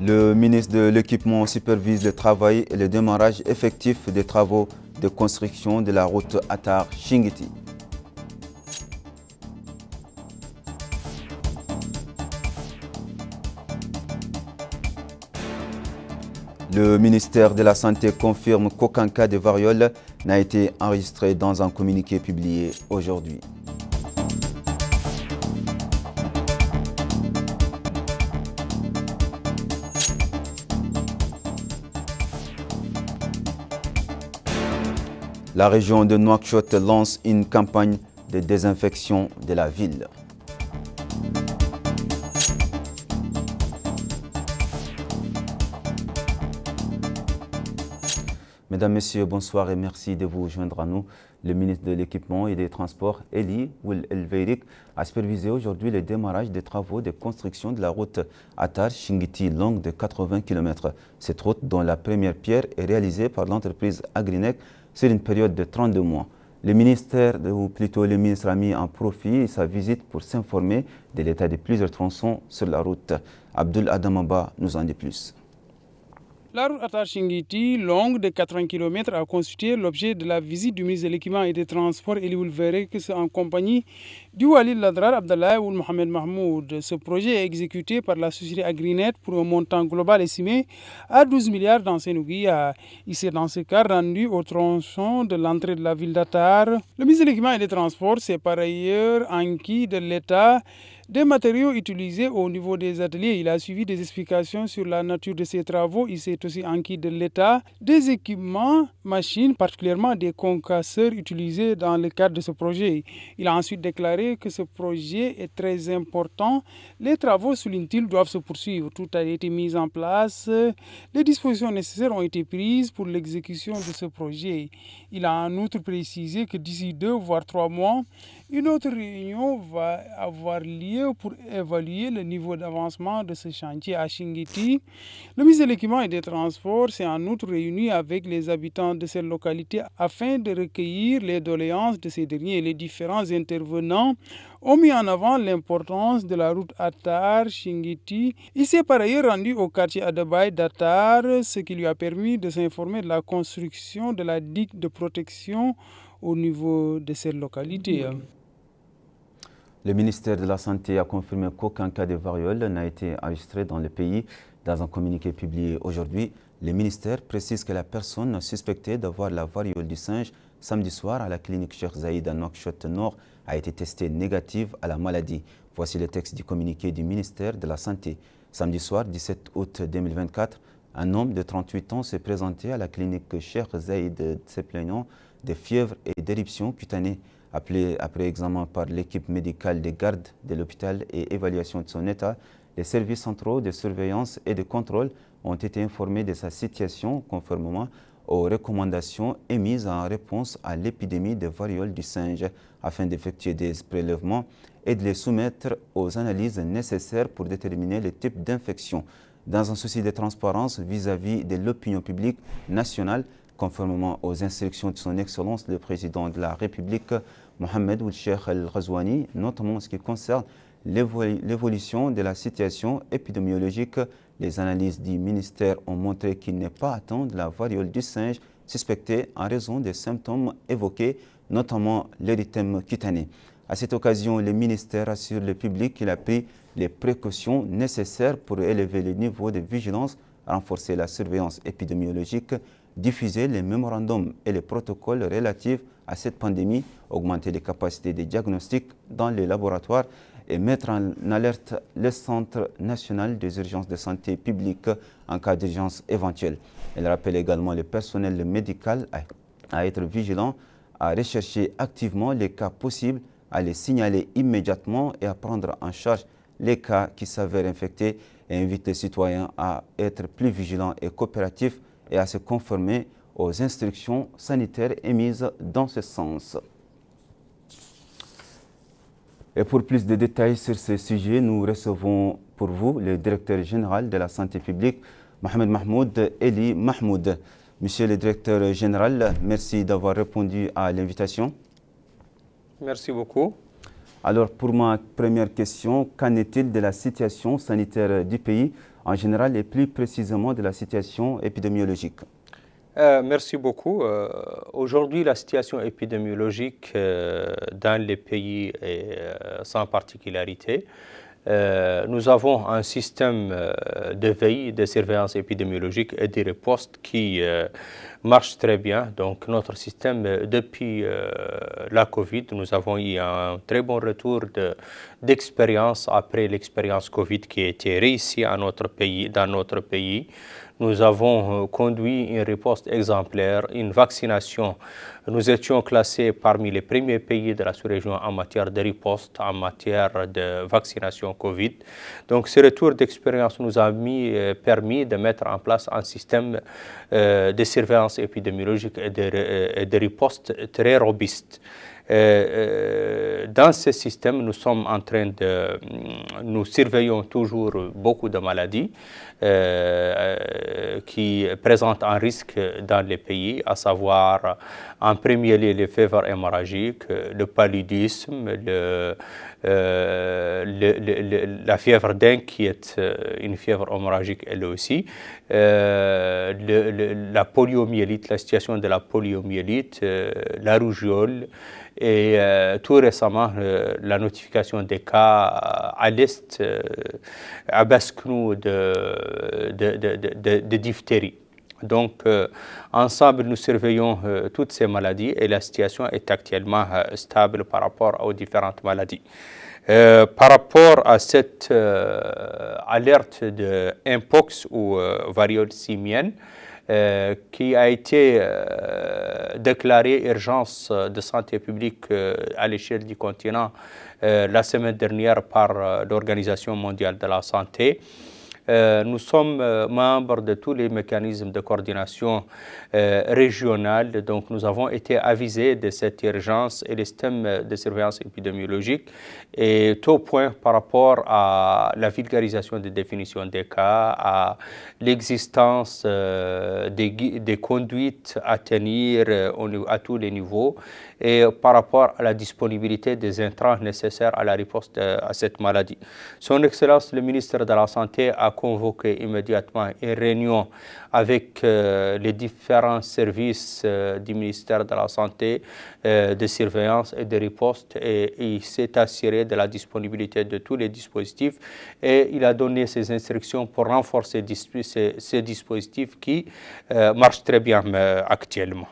Le ministre de l'Équipement supervise le travail et le démarrage effectif des travaux de construction de la route Attar-Chinguitti. Le ministère de la Santé confirme qu'aucun cas de variole n'a été enregistré dans un communiqué publié aujourd'hui. La région de Nouakchott lance une campagne de désinfection de la ville. Mesdames, Messieurs, bonsoir et merci de vous joindre à nous. Le ministre de l'Équipement et des Transports, Eli Ould El Veïrik, a supervisé aujourd'hui le démarrage des travaux de construction de la route Attar-Chinguitti, longue de 80 km. Cette route, dont la première pierre est réalisée par l'entreprise Agrinec sur une période de 32 mois. Le ministère, ou plutôt le ministre, a mis en profit sa visite pour s'informer de l'état de plusieurs tronçons sur la route. Abdul Adamaba nous en dit plus. La route Attar-Chinguitti, longue de 80 km, a constitué l'objet de la visite du ministre de l'Équipement et des Transports, Eli Ould El Veïrik, en compagnie du Walid Ladrar Abdallah Ould Mohamed Mahmoud. Ce projet est exécuté par la société Agrinet pour un montant global estimé à 12 milliards d'Ansénouguia. Il s'est dans ce cas rendu au tronçon de l'entrée de la ville d'Attar. Le ministre de l'Équipement et des Transports s'est par ailleurs enquis de l'état des matériaux utilisés au niveau des ateliers. Il a suivi des explications sur la nature de ces travaux. Il s'est aussi enquis de l'état des équipements, machines, particulièrement des concasseurs utilisés dans le cadre de ce projet. Il a ensuite déclaré que ce projet est très important. Les travaux, souligne-t-il, doivent se poursuivre. Tout a été mis en place. Les dispositions nécessaires ont été prises pour l'exécution de ce projet. Il a en outre précisé que d'ici 2 voire 3 mois, une autre réunion va avoir lieu pour évaluer le niveau d'avancement de ce chantier à Chinguitti. Le ministre de l'Équipement et des Transports s'est en outre réuni avec les habitants de cette localité afin de recueillir les doléances de ces derniers. Les différents intervenants ont mis en avant l'importance de la route Attar-Chinguitti. Il s'est par ailleurs rendu au quartier Adabaï d'Attar, ce qui lui a permis de s'informer de la construction de la digue de protection au niveau de cette localité. Le ministère de la Santé a confirmé qu'aucun cas de variole n'a été enregistré dans le pays. Dans un communiqué publié aujourd'hui, le ministère précise que la personne suspectée d'avoir la variole du singe samedi soir à la clinique Cheikh Zayed à Nouakchott Nord a été testée négative à la maladie. Voici le texte du communiqué du ministère de la Santé. Samedi soir, 17 août 2024, un homme de 38 ans s'est présenté à la clinique Cheikh Zayed se plaignant de fièvre et d'éruptions cutanées. Appelé après examen par l'équipe médicale des gardes de l'hôpital et évaluation de son état, les services centraux de surveillance et de contrôle ont été informés de sa situation conformément aux recommandations émises en réponse à l'épidémie de variole du singe afin d'effectuer des prélèvements et de les soumettre aux analyses nécessaires pour déterminer le type d'infection. Dans un souci de transparence vis-à-vis de l'opinion publique nationale, conformément aux instructions de son Excellence le Président de la République, Mohamed Ould Cheikh El Ghazouani, notamment en ce qui concerne l'évolution de la situation épidémiologique. Les analyses du ministère ont montré qu'il n'est pas atteint de la variole du singe suspectée en raison des symptômes évoqués, notamment l'érythème cutané. À cette occasion, le ministère assure le public qu'il a pris les précautions nécessaires pour élever le niveau de vigilance, renforcer la surveillance épidémiologique, diffuser les mémorandums et les protocoles relatifs à cette pandémie, augmenter les capacités de diagnostic dans les laboratoires et mettre en alerte le Centre national des urgences de santé publique en cas d'urgence éventuelle. Elle rappelle également le personnel médical à être vigilant, à rechercher activement les cas possibles, à les signaler immédiatement et à prendre en charge les cas qui s'avèrent infectés et invite les citoyens à être plus vigilants et coopératifs et à se conformer aux instructions sanitaires émises dans ce sens. Et pour plus de détails sur ce sujet, nous recevons pour vous le directeur général de la santé publique, Mohamed Mahmoud Eli Mahmoud. Monsieur le directeur général, merci d'avoir répondu à l'invitation. Merci beaucoup. Alors, pour ma première question, qu'en est-il de la situation sanitaire du pays en général et plus précisément de la situation épidémiologique? Merci beaucoup. Aujourd'hui, la situation épidémiologique dans les pays est sans particularité. Nous avons un système de veille, de surveillance épidémiologique et de riposte qui marche très bien. Donc notre système, depuis la Covid, nous avons eu un très bon retour d'expérience après l'expérience Covid qui a été réussie à notre pays, dans notre pays. Nous avons conduit une riposte exemplaire, une vaccination. Nous étions classés parmi les premiers pays de la sous-région en matière de riposte, en matière de vaccination Covid. Donc ce retour d'expérience nous a permis de mettre en place un système de surveillance épidémiologique et de riposte très robuste. Dans ce système, nous surveillons toujours beaucoup de maladies qui présentent un risque dans les pays, à savoir en premier lieu les fièvres hémorragiques, le paludisme, la fièvre dengue qui est une fièvre hémorragique elle aussi, la poliomyélite, la situation de la poliomyélite, la rougeole, et tout récemment, la notification des cas à l'est, à Basque-Nou de diphtérie. Donc, ensemble, nous surveillons toutes ces maladies et la situation est actuellement stable par rapport aux différentes maladies. Par rapport à cette alerte de Mpox ou variole simienne, qui a été déclarée urgence de santé publique à l'échelle du continent la semaine dernière par l'Organisation mondiale de la santé. Nous sommes membres de tous les mécanismes de coordination régionale, donc nous avons été avisés de cette urgence et les systèmes de surveillance épidémiologique est au point par rapport à la vulgarisation des définitions des cas, à l'existence des conduites à tenir à tous les niveaux et par rapport à la disponibilité des intrants nécessaires à la riposte à cette maladie. Son Excellence le ministre de la Santé a convoqué immédiatement une réunion avec les différents services du ministère de la Santé, de surveillance et de riposte, et il s'est assuré de la disponibilité de tous les dispositifs et il a donné ses instructions pour renforcer ces dispositifs qui marchent très bien actuellement.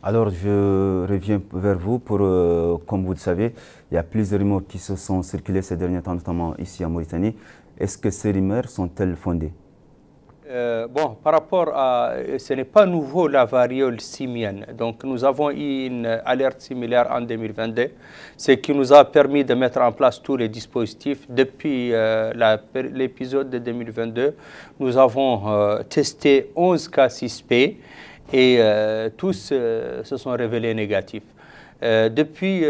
Alors, je reviens vers vous pour, comme vous le savez, il y a plusieurs rumeurs qui se sont circulées ces derniers temps, notamment ici en Mauritanie. Est-ce que ces rumeurs sont-elles fondées? Bon, par rapport à... Ce n'est pas nouveau la variole simienne. Donc, nous avons eu une alerte similaire en 2022, ce qui nous a permis de mettre en place tous les dispositifs. Depuis l'épisode de 2022, nous avons testé 11 cas suspects et tous se sont révélés négatifs. Depuis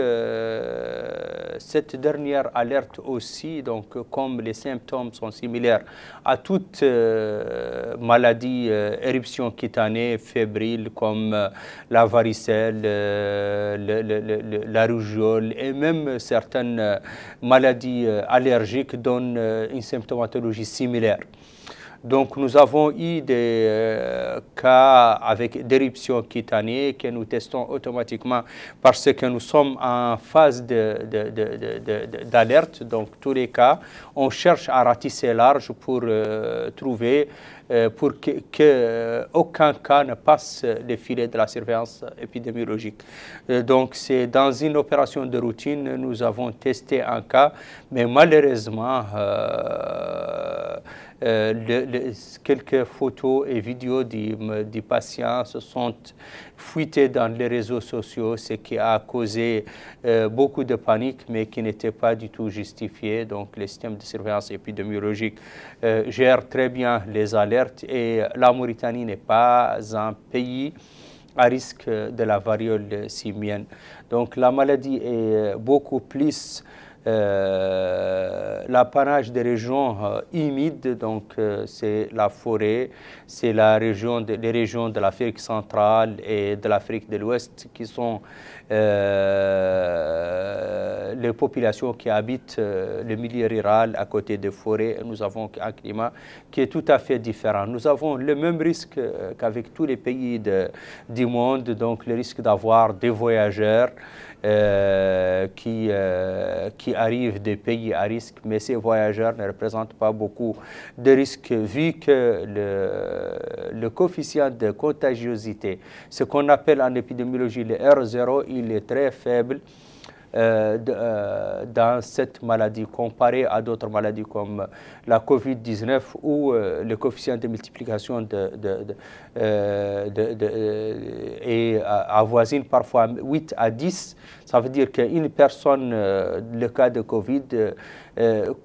cette dernière alerte aussi, donc comme les symptômes sont similaires à toute maladie, éruption cutanée, fébrile comme la varicelle, la rougeole et même certaines maladies allergiques donnent une symptomatologie similaire. Donc nous avons eu des cas avec d'éruption cutanée que nous testons automatiquement parce que nous sommes en phase d'alerte. Donc tous les cas, on cherche à ratisser large pour trouver, pour que aucun cas ne passe les filets de la surveillance épidémiologique. Donc c'est dans une opération de routine, nous avons testé un cas, mais malheureusement, quelques photos et vidéos du patient se sont fuitées dans les réseaux sociaux, ce qui a causé beaucoup de panique, mais qui n'était pas du tout justifié. Donc, les systèmes de surveillance épidémiologique gèrent très bien les alertes et la Mauritanie n'est pas un pays à risque de la variole simienne. Donc, la maladie est beaucoup plus l'apanage des régions humides, donc c'est la forêt, c'est les régions de l'Afrique centrale et de l'Afrique de l'Ouest qui sont les populations qui habitent le milieu rural à côté des forêts. Nous avons un climat qui est tout à fait différent. Nous avons le même risque qu'avec tous les pays du monde, donc le risque d'avoir des voyageurs qui arrivent des pays à risque, mais ces voyageurs ne représentent pas beaucoup de risques vu que le coefficient de contagiosité, ce qu'on appelle en épidémiologie le R0, il est très faible dans cette maladie comparé à d'autres maladies comme la COVID-19 où le coefficient de multiplication avoisine parfois 8 à 10. Ça veut dire qu'une personne, le cas de Covid,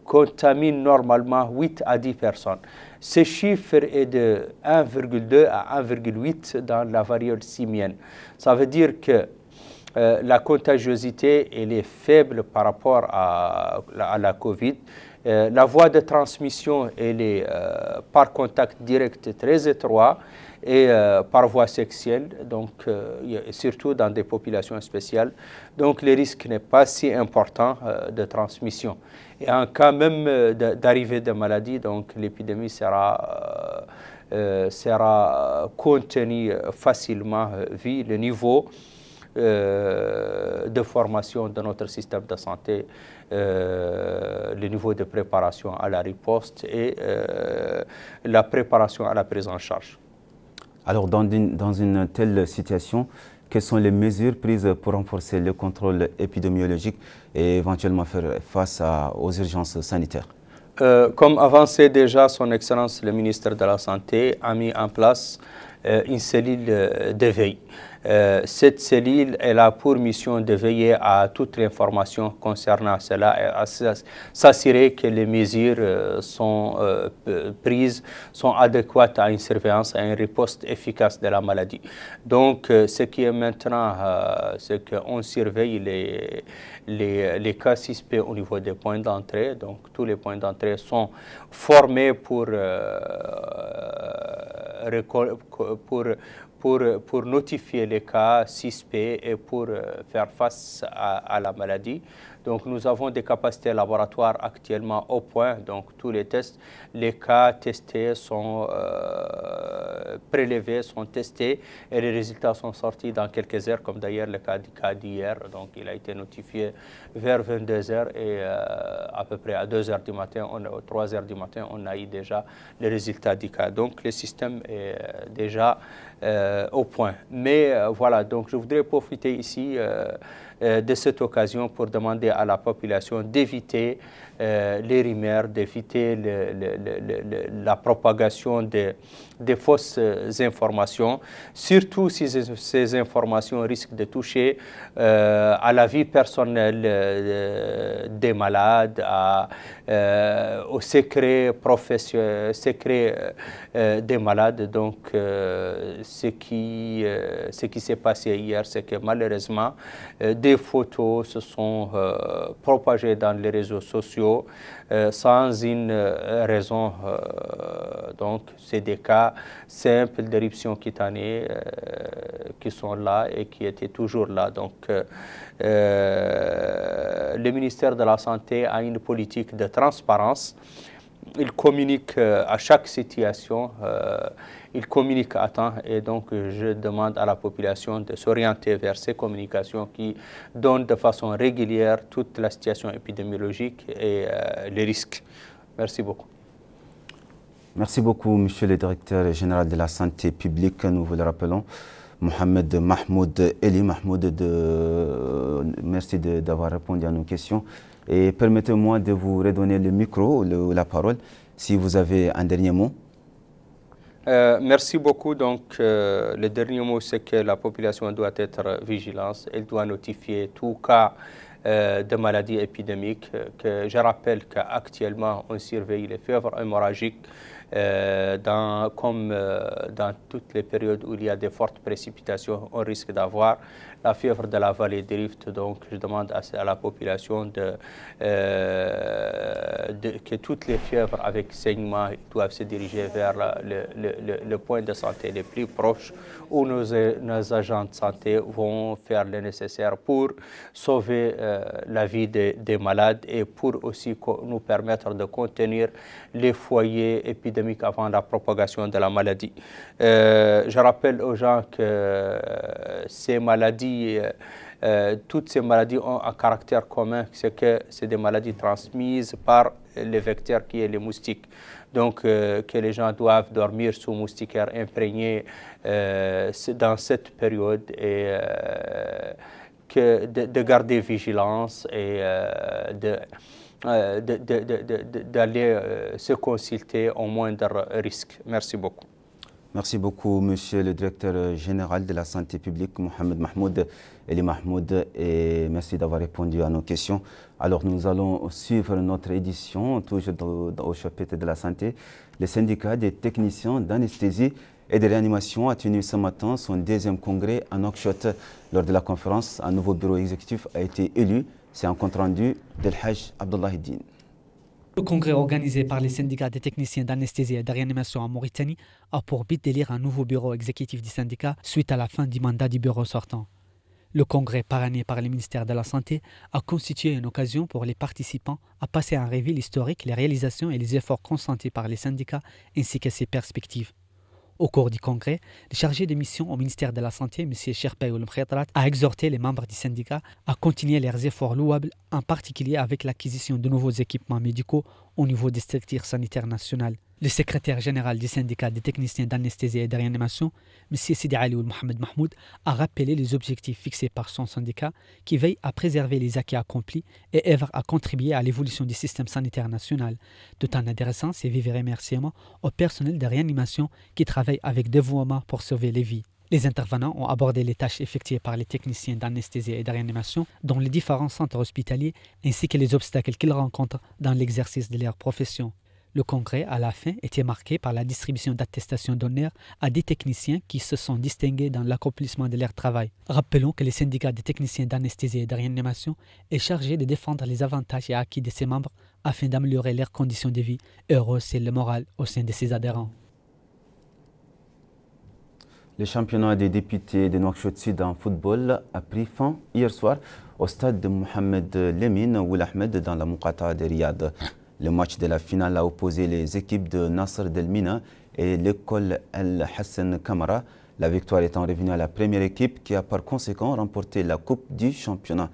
contamine normalement 8 à 10 personnes. Ce chiffre est de 1,2 à 1,8 dans la variole simienne. Ça veut dire que la contagiosité elle est faible par rapport à la COVID. La voie de transmission elle est par contact direct très étroit et par voie sexuelle, donc surtout dans des populations spéciales. Donc le risque n'est pas si important de transmission. Et en cas même d'arrivée de maladie, donc l'épidémie sera contenue facilement vu le niveau de formation de notre système de santé, le niveau de préparation à la riposte et la préparation à la prise en charge. Alors, dans une telle situation, quelles sont les mesures prises pour renforcer le contrôle épidémiologique et éventuellement faire face aux urgences sanitaires? Comme avancé déjà, Son Excellence le ministre de la Santé a mis en place une cellule de veille. Cette cellule elle a pour mission de veiller à toute l'information concernant cela et à s'assurer que les mesures sont prises, sont adéquates à une surveillance, à une riposte efficace de la maladie. Donc, ce qui est maintenant, c'est qu'on surveille les cas suspects au niveau des points d'entrée. Donc, tous les points d'entrée sont formés pour notifier les cas suspects et pour faire face à la maladie. Donc nous avons des capacités laboratoires actuellement au point, donc tous les tests, les cas testés sont prélevés, sont testés et les résultats sont sortis dans quelques heures, comme d'ailleurs le cas d'hier. Donc il a été notifié vers 22h et à peu près à 2h du matin, 3h du matin, on a eu déjà les résultats du cas. Donc le système est déjà au point. Mais voilà, donc je voudrais profiter ici de cette occasion pour demander à la population d'éviter les rumeurs, d'éviter la propagation des fausses informations, surtout si ces informations risquent de toucher à la vie personnelle des malades, au secret secret des malades. Donc, ce qui s'est passé hier, c'est que malheureusement, des photos se sont propagées dans les réseaux sociaux sans une raison. Donc, c'est des cas simples d'éruption cutanée qui sont là et qui étaient toujours là. Donc, le ministère de la Santé a une politique de transparence. Il communique à chaque situation, il communique à temps et donc je demande à la population de s'orienter vers ces communications qui donnent de façon régulière toute la situation épidémiologique et les risques. Merci beaucoup. Merci beaucoup, Monsieur le Directeur général de la Santé publique. Nous vous le rappelons, Mohamed Mahmoud Eli. Merci d'avoir répondu à nos questions. Et permettez-moi de vous redonner le micro, la parole, si vous avez un dernier mot. Merci beaucoup. Donc, le dernier mot, c'est que la population doit être vigilante. Elle doit notifier tout cas de maladie épidémique. Que je rappelle qu'actuellement, on surveille les fièvres hémorragiques Comme dans toutes les périodes où il y a des fortes précipitations, on risque d'avoir la fièvre de la vallée du Rift. Donc, je demande à la population que toutes les fièvres avec saignement doivent se diriger vers le point de santé les plus proches où nos agents de santé vont faire le nécessaire pour sauver la vie des malades et pour aussi nous permettre de contenir les foyers épidémiques avant la propagation de la maladie. Je rappelle aux gens que ces maladies, toutes ces maladies ont un caractère commun, c'est que c'est des maladies transmises par les vecteurs qui est les moustiques. Donc, que les gens doivent dormir sous moustiquaires imprégnés dans cette période et de garder vigilance et d'aller se consulter au moindre risque. Merci beaucoup. Merci beaucoup, monsieur le directeur général de la santé publique, Mohamed Mahmoud Eli Mahmoud, et merci d'avoir répondu à nos questions. Alors, nous allons suivre notre édition, toujours au chapitre de la santé. Le syndicat des techniciens d'anesthésie et de réanimation a tenu ce matin son deuxième congrès à Nouakchott. Lors de la conférence, un nouveau bureau exécutif a été élu. C'est un compte rendu d'El Hajj Abdullah Hiddin. Le congrès organisé par les syndicats des techniciens d'anesthésie et de réanimation en Mauritanie a pour but d'élire un nouveau bureau exécutif du syndicat suite à la fin du mandat du bureau sortant. Le congrès parrainé par le ministère de la Santé a constitué une occasion pour les participants à passer en revue l'historique, les réalisations et les efforts consentis par les syndicats ainsi que ses perspectives. Au cours du congrès, le chargé de mission au ministère de la Santé, M. Sherpay Oul Mkhetrat, a exhorté les membres du syndicat à continuer leurs efforts louables, en particulier avec l'acquisition de nouveaux équipements médicaux au niveau des structures sanitaires nationales. Le secrétaire général du syndicat des techniciens d'anesthésie et de réanimation, M. Sidi Ali Oul Mohamed Mahmoud, a rappelé les objectifs fixés par son syndicat qui veille à préserver les acquis accomplis et œuvre à contribuer à l'évolution du système sanitaire national, tout en adressant ses vifs remerciements au personnel de réanimation qui travaille avec dévouement pour sauver les vies. Les intervenants ont abordé les tâches effectuées par les techniciens d'anesthésie et de réanimation dans les différents centres hospitaliers ainsi que les obstacles qu'ils rencontrent dans l'exercice de leur profession. Le congrès, à la fin, était marqué par la distribution d'attestations d'honneur à des techniciens qui se sont distingués dans l'accomplissement de leur travail. Rappelons que le syndicat des techniciens d'anesthésie et de réanimation est chargé de défendre les avantages et acquis de ses membres afin d'améliorer leurs conditions de vie et rehausser le moral au sein de ses adhérents. Le championnat des députés de Nouakchott Sud en football a pris fin hier soir au stade de Mohamed Lemine Ould Ahmed dans la Muqata de Riyad. Le match de la finale a opposé les équipes de Nasr Delmina et l'école El Hassan Kamara, la victoire étant revenue à la première équipe qui a par conséquent remporté la coupe du championnat.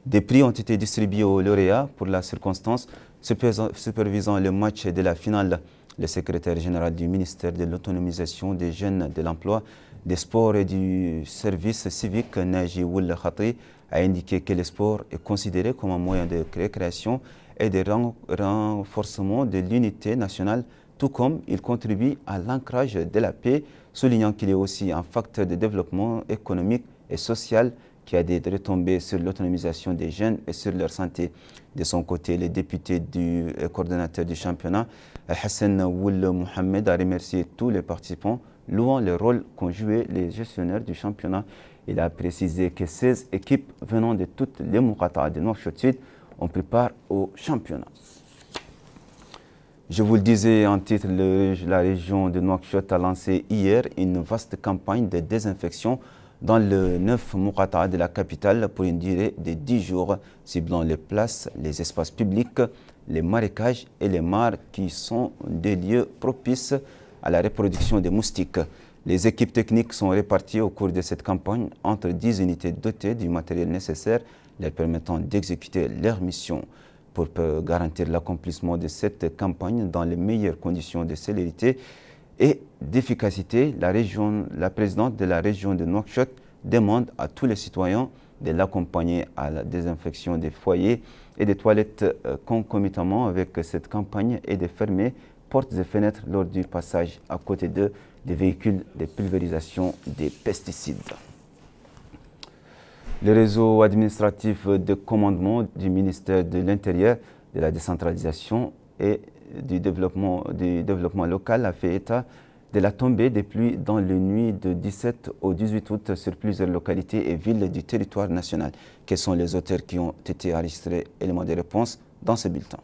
Des prix ont été distribués aux lauréats pour la circonstance, supervisant le match de la finale. Le secrétaire général du ministère de l'autonomisation des jeunes, de l'emploi, des sports et du service civique, Naji Ould Khatri, a indiqué que le sport est considéré comme un moyen de récréation et de renforcement de l'unité nationale, tout comme il contribue à l'ancrage de la paix, soulignant qu'il est aussi un facteur de développement économique et social qui a des retombées sur l'autonomisation des jeunes et sur leur santé. De son côté, le député du coordonnateur du championnat, Hassan Ould Mohamed, a remercié tous les participants, louant le rôle qu'ont joué les gestionnaires du championnat. Il a précisé que 16 équipes venant de toutes les Muqata de Nouakchott Sud ont pris part au championnat. Je vous le disais en titre, la région de Nouakchott a lancé hier une vaste campagne de désinfection dans le 9 Muqata de la capitale pour une durée de 10 jours, ciblant les places, les espaces publics, les marécages et les mares qui sont des lieux propices à la reproduction des moustiques. Les équipes techniques sont réparties au cours de cette campagne entre 10 unités dotées du matériel nécessaire leur permettant d'exécuter leur mission. Pour garantir l'accomplissement de cette campagne dans les meilleures conditions de célérité et d'efficacité, la présidente de la région de Nouakchott demande à tous les citoyens de l'accompagner à la désinfection des foyers et des toilettes concomitamment avec cette campagne et de fermer portes et fenêtres lors du passage à côté d'eux des véhicules de pulvérisation des pesticides. Le réseau administratif de commandement du ministère de l'Intérieur, de la décentralisation et du développement local a fait état de la tombée des pluies dans les nuits de 17 au 18 août sur plusieurs localités et villes du territoire national. Quels sont les auteurs qui ont été enregistrés? Éléments de réponse dans ce bulletin.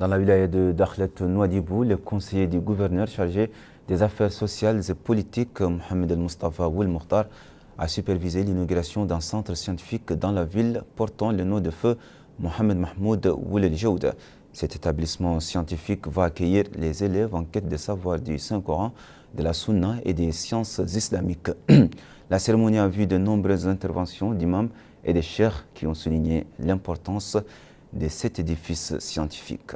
Dans la wilaya de Dakhlet Nouadhibou, le conseiller du gouverneur chargé des affaires sociales et politiques, Mohamed El-Mustafa Ouel Mokhtar, a supervisé l'inauguration d'un centre scientifique dans la ville portant le nom de feu Mohamed Mahmoud Ouel El-Joud. Cet établissement scientifique va accueillir les élèves en quête de savoir du Saint-Coran, de la Sunna et des sciences islamiques. La cérémonie a vu de nombreuses interventions d'imams et des cheikhs qui ont souligné l'importance de cet édifice scientifique.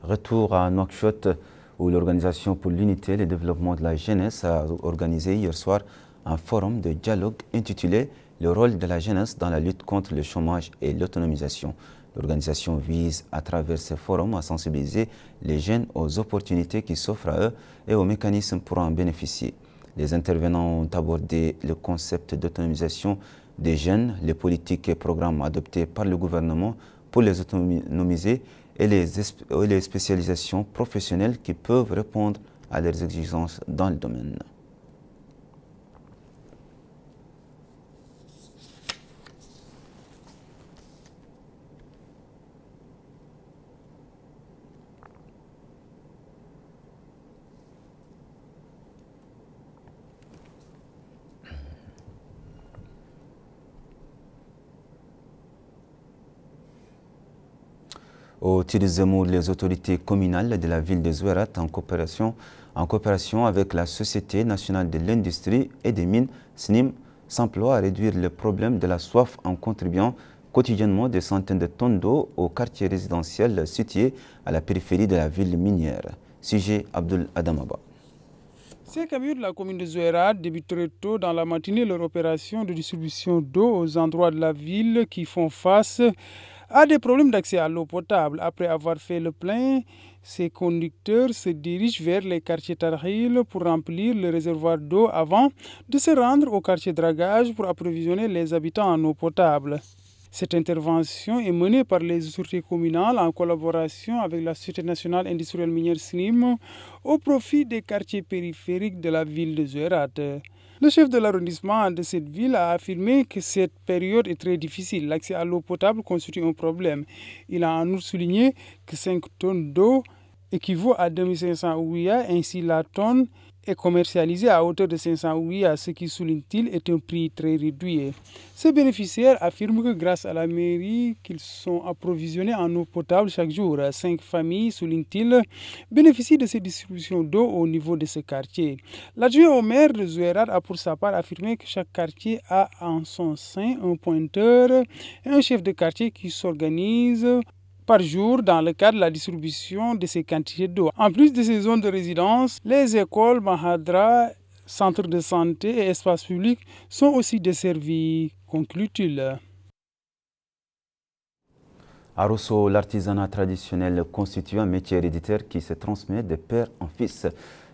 Retour à Nouakchott, où l'Organisation pour l'unité et le développement de la jeunesse a organisé hier soir un forum de dialogue intitulé « Le rôle de la jeunesse dans la lutte contre le chômage et l'autonomisation ». L'organisation vise à travers ces forums à sensibiliser les jeunes aux opportunités qui s'offrent à eux et aux mécanismes pour en bénéficier. Les intervenants ont abordé le concept d'autonomisation des jeunes, les politiques et programmes adoptés par le gouvernement pour les autonomiser et les spécialisations professionnelles qui peuvent répondre à leurs exigences dans le domaine. Au Tizi Zemmour, les autorités communales de la ville de Zouérat, en coopération avec la Société nationale de l'industrie et des mines, SNIM, s'emploient à réduire le problème de la soif en contribuant quotidiennement des centaines de tonnes d'eau au quartier résidentiel situé à la périphérie de la ville minière. Sujet Abdul Adamaba. Ces camions de la commune de Zouérat débutent très tôt dans la matinée leur opération de distribution d'eau aux endroits de la ville qui font face à des problèmes d'accès à l'eau potable. Après avoir fait le plein, ces conducteurs se dirigent vers les quartiers Tarhil pour remplir le réservoir d'eau avant de se rendre au quartier Dragage pour approvisionner les habitants en eau potable. Cette intervention est menée par les autorités communales en collaboration avec la Société nationale industrielle minière SNIM au profit des quartiers périphériques de la ville de Zouérat. Le chef de l'arrondissement de cette ville a affirmé que cette période est très difficile. L'accès à l'eau potable constitue un problème. Il a en outre souligné que 5 tonnes d'eau équivaut à 2500 ouïas, ainsi la tonne est commercialisée à hauteur de 500 ouïas, ce qui, souligne-t-il, est un prix très réduit. Ces bénéficiaires affirment que grâce à la mairie, qu'ils sont approvisionnés en eau potable chaque jour. 5 familles, souligne-t-il, bénéficient de ces distributions d'eau au niveau de ce quartier. L'adjoint au maire de Zouérat a pour sa part affirmé que chaque quartier a en son sein un pointeur et un chef de quartier qui s'organise par jour dans le cadre de la distribution de ces quantités d'eau. En plus de ces zones de résidence, les écoles, mahadras, centres de santé et espaces publics sont aussi desservis, conclut-il. À Rosso, l'artisanat traditionnel constitue un métier héréditaire qui se transmet de père en fils.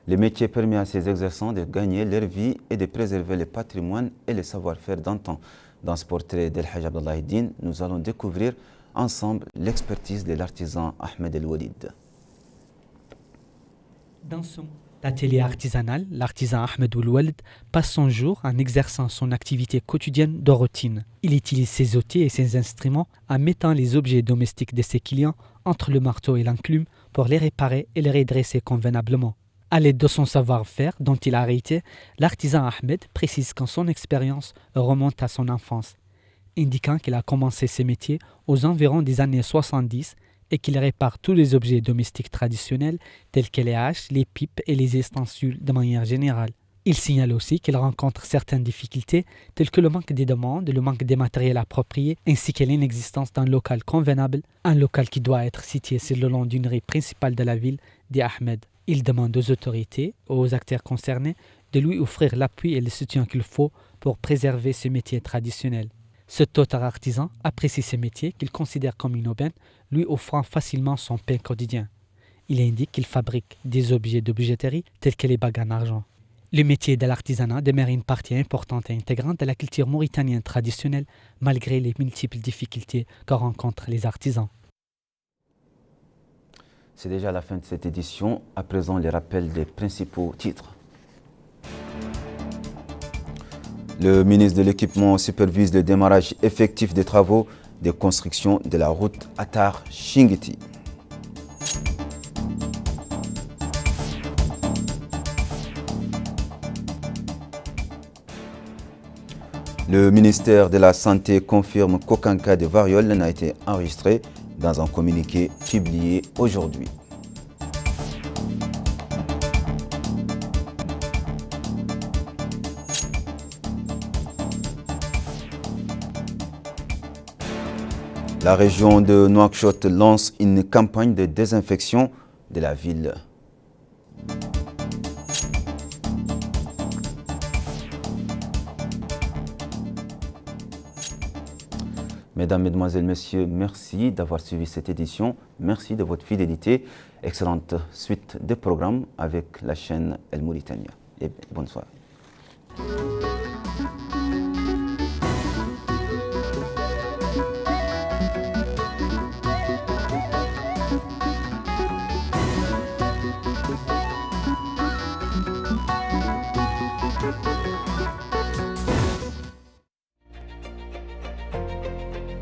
Le métier permet à ses exerçants de gagner leur vie et de préserver le patrimoine et le savoir-faire d'antan. Dans ce portrait d'El Hajj Abdallah Din, nous allons découvrir ensemble l'expertise de l'artisan Ahmed El Walid. Dans son atelier artisanal, l'artisan Ahmed El Walid passe son jour en exerçant son activité quotidienne de routine. Il utilise ses outils et ses instruments en mettant les objets domestiques de ses clients entre le marteau et l'enclume pour les réparer et les redresser convenablement. À l'aide de son savoir-faire dont il a hérité, l'artisan Ahmed précise que son expérience remonte à son enfance, indiquant qu'il a commencé ses métiers aux environs des années 70 et qu'il répare tous les objets domestiques traditionnels tels que les haches, les pipes et les ustensiles de manière générale. Il signale aussi qu'il rencontre certaines difficultés telles que le manque des demandes, le manque des matériels appropriés ainsi que l'inexistence d'un local convenable, un local qui doit être situé sur le long d'une rue principale de la ville, dit Ahmed. Il demande aux autorités, aux acteurs concernés, de lui offrir l'appui et le soutien qu'il faut pour préserver ce métier traditionnel. Cet autre artisan apprécie ce métier qu'il considère comme une aubaine, lui offrant facilement son pain quotidien. Il indique qu'il fabrique des objets de bijouterie tels que les bagues en argent. Le métier de l'artisanat demeure une partie importante et intégrante de la culture mauritanienne traditionnelle, malgré les multiples difficultés que rencontrent les artisans. C'est déjà la fin de cette édition. À présent, les rappels des principaux titres. Le ministre de l'Équipement supervise le démarrage effectif des travaux de construction de la route Attar-Chingiti. Le ministère de la Santé confirme qu'aucun cas de variole n'a été enregistré dans un communiqué publié aujourd'hui. La région de Nouakchott lance une campagne de désinfection de la ville. Mesdames, Mesdemoiselles, Messieurs, merci d'avoir suivi cette édition. Merci de votre fidélité. Excellente suite des programmes avec la chaîne El Mauritania. Et bonne soirée.